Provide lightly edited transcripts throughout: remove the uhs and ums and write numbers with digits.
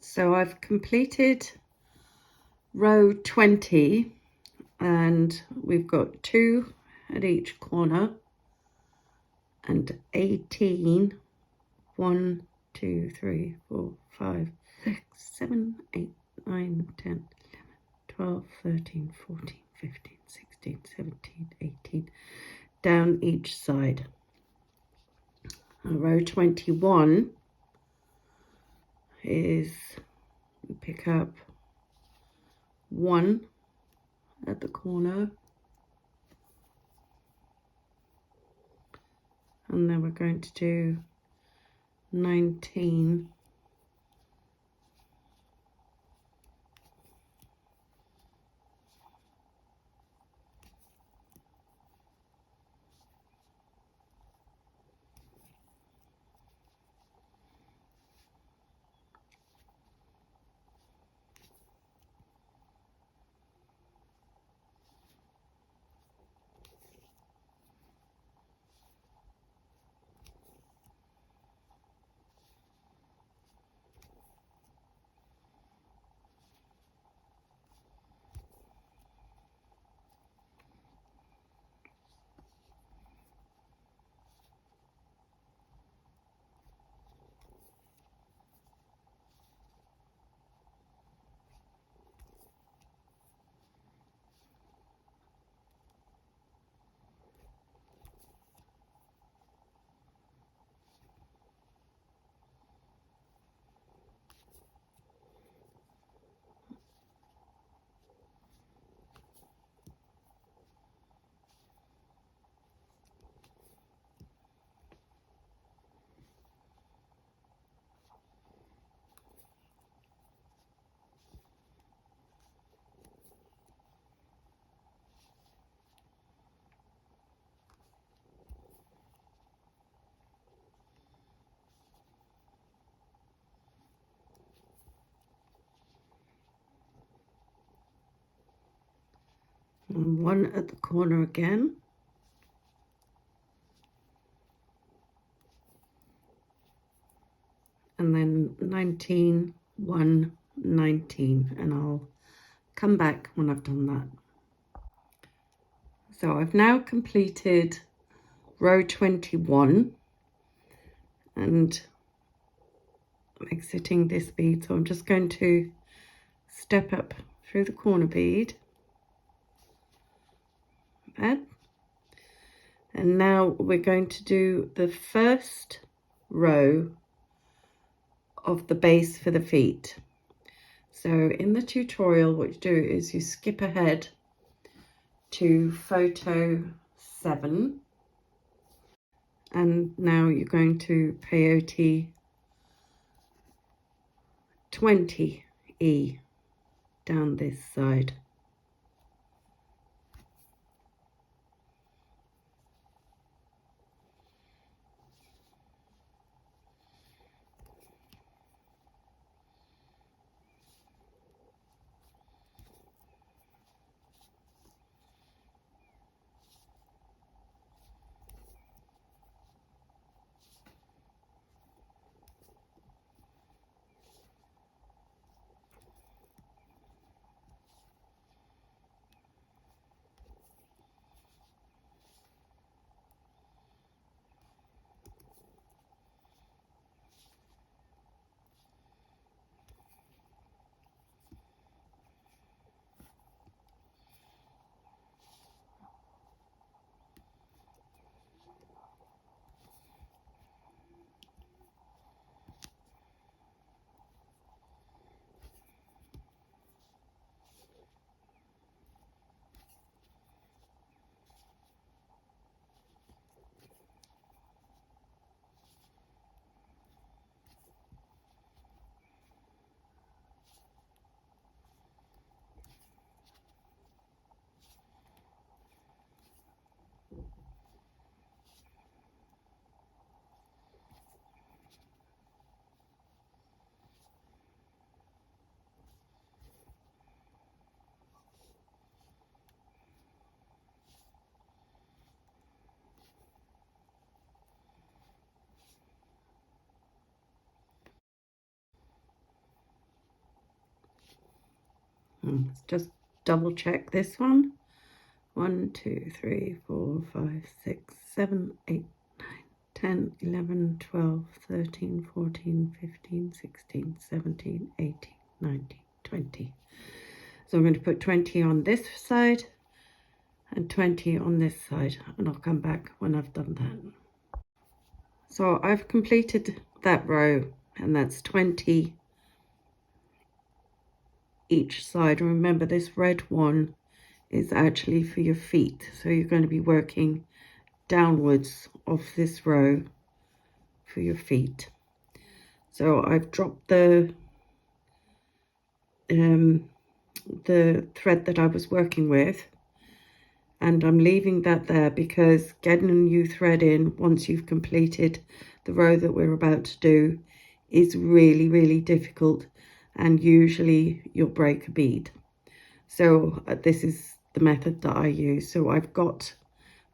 So I've completed row 20 and we've got 2 at each corner and 18, 1, 2, 3, 4, 5, 6, 7, 8, 9, 10, 12, 13, 14, 15, 16, 17, 18 down each side. And row 21 is you pick up 1 at the corner, and then we're going to do 19 and 1 at the corner again, and then 19, 1, 19, and I'll come back when I've done that. So I've now completed row 21 and I'm exiting this bead, so I'm just going to step up through the corner bead and now we're going to do the first row of the base for the feet. So in the tutorial, what you do is you skip ahead to photo 7, and now you're going to peyote 20E down this side. Let's just double check this one. 1, 2, 3, 4, 5, 6, 7, 8, 9, 10, 11, 12, 13, 14, 15, 16, 17, 18, 19, 20. So I'm going to put 20 on this side and 20 on this side, and I'll come back when I've done that. So I've completed that row, and that's 20 each side. And remember, this red one is actually for your feet, so you're going to be working downwards of this row for your feet. So I've dropped the thread that I was working with, and I'm leaving that there because getting a new thread in once you've completed the row that we're about to do is really, really difficult, and usually you'll break a bead. So this is the method that I use. So I've got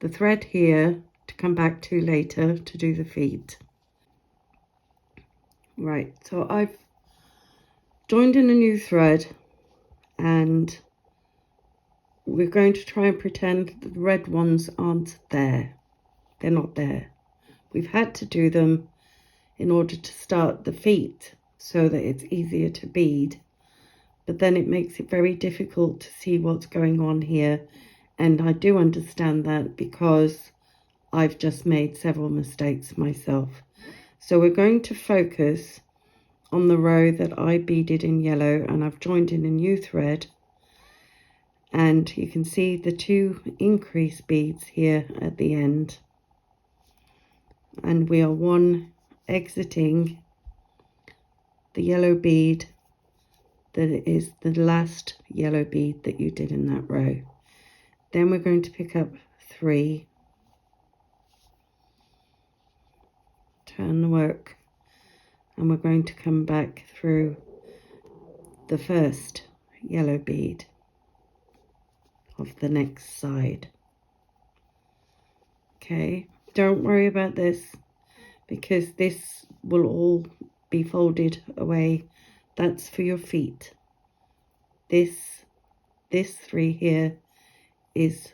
the thread here to come back to later to do the feet. Right, so I've joined in a new thread, and we're going to try and pretend that the red ones aren't there. They're not there. We've had to do them in order to start the feet so that it's easier to bead, but then it makes it very difficult to see what's going on here, and I do understand that because I've just made several mistakes myself. So we're going to focus on the row that I beaded in yellow, and I've joined in a new thread, and you can see the 2 increase beads here at the end, and we are one exiting the yellow bead that is the last yellow bead that you did in that row. Then we're going to pick up 3, turn the work, and we're going to come back through the first yellow bead of the next side. Okay, don't worry about this because this will all be folded away. That's for your feet. This 3 here is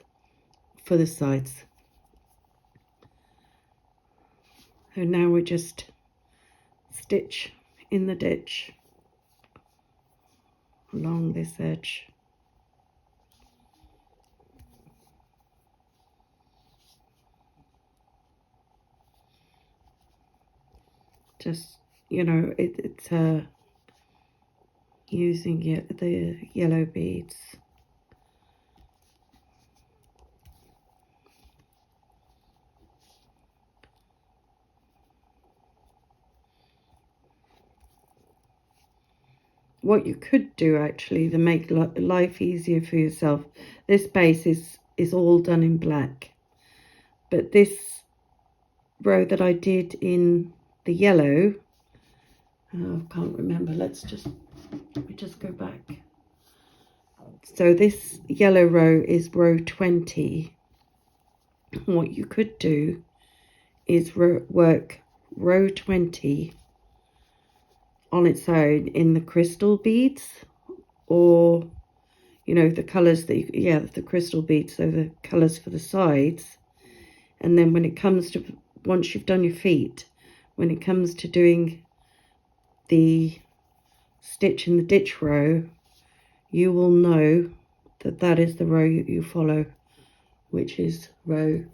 for the sides. So now we just stitch in the ditch along this edge. Just, you know, it's using the yellow beads. What you could do actually to make life easier for yourself, this base is all done in black, but this row that I did in the yellow, I can't remember, let me just go back. So this yellow row is row 20. What you could do is work row 20 on its own in the crystal beads, or you know, the colors that the crystal beads, so the colors for the sides. And then when it comes to, once you've done your feet, when it comes to doing the stitch in the ditch row, you will know that that is the row you follow, which is row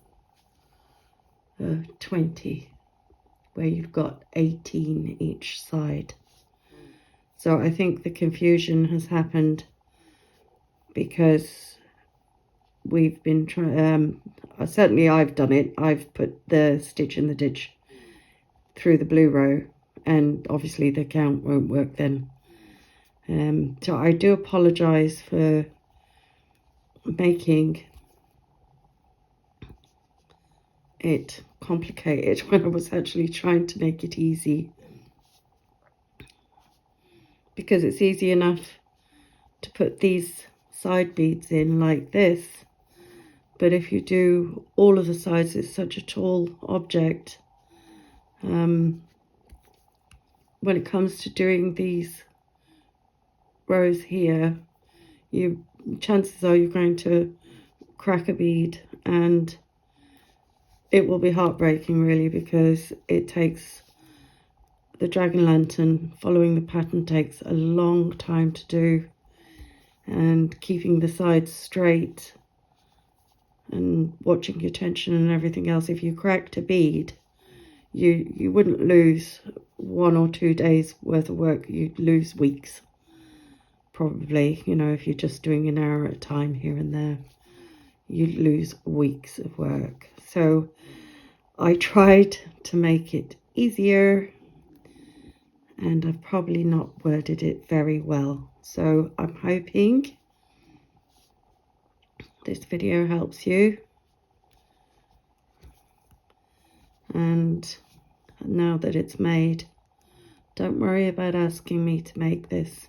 20, where you've got 18 each side. So I think the confusion has happened because we've been trying, certainly I've done it, I've put the stitch in the ditch through the blue row, and obviously the count won't work then. So I do apologize for making it complicated when I was actually trying to make it easy, because it's easy enough to put these side beads in like this, but if you do all of the sides, it's such a tall object. When it comes to doing these rows here, chances are you're going to crack a bead, and it will be heartbreaking really, because it takes, the dragon lantern following the pattern takes a long time to do, and keeping the sides straight and watching your tension and everything else. If you cracked a bead, you wouldn't lose 1 or 2 days worth of work, you'd lose weeks probably. You know, if you're just doing an hour at a time here and there, you'd lose weeks of work. So I tried to make it easier, and I've probably not worded it very well. So I'm hoping this video helps you. And now that it's made, don't worry about asking me to make this.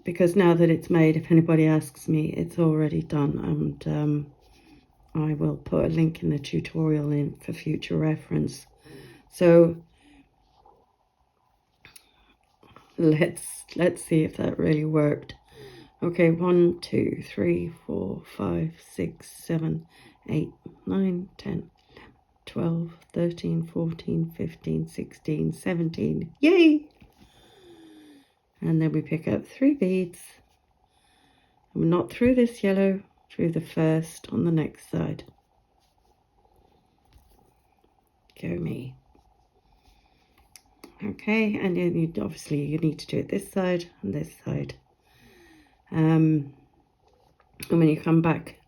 Because now that it's made, if anybody asks me, it's already done. And I will put a link in the tutorial in for future reference. So let's see if that really worked. Okay, 1, 2, 3, 4, 5, 6, 7, 8, 9, 10, 12, 13, 14, 15, 16, 17. Yay! And then we pick up 3 beads. And we're not through this yellow, through the first on the next side. Go me. Okay, and then obviously you need to do it this side and this side. And when you come back,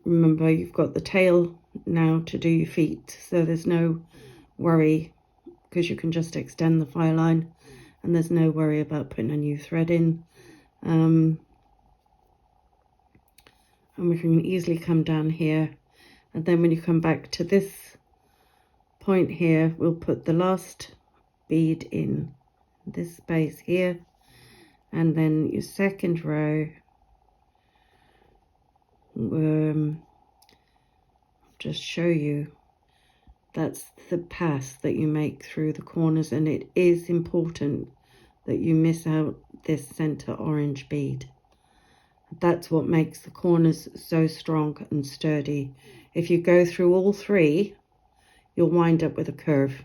remember you've got the tail now to do your feet, so there's no worry, because you can just extend the file line, and there's no worry about putting a new thread in. And we can easily come down here, and then when you come back to this point here, we'll put the last bead in this space here, and then your second row, just show you, that's the pass that you make through the corners, and it is important that you miss out this center orange bead. That's what makes the corners so strong and sturdy. If you go through all 3, you'll wind up with a curve,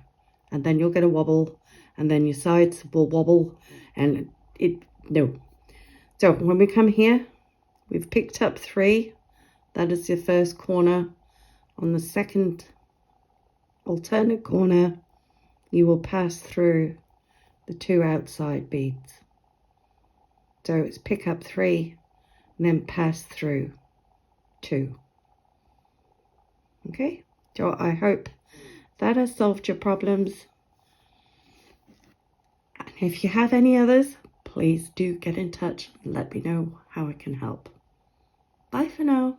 and then you'll get a wobble, and then your sides will wobble, and no. So when we come here, we've picked up 3. That is your first corner. On the second alternate corner, you will pass through the 2 outside beads. So it's pick up 3, and then pass through 2. Okay, so I hope that has solved your problems. And if you have any others, please do get in touch and let me know how I can help. Bye for now.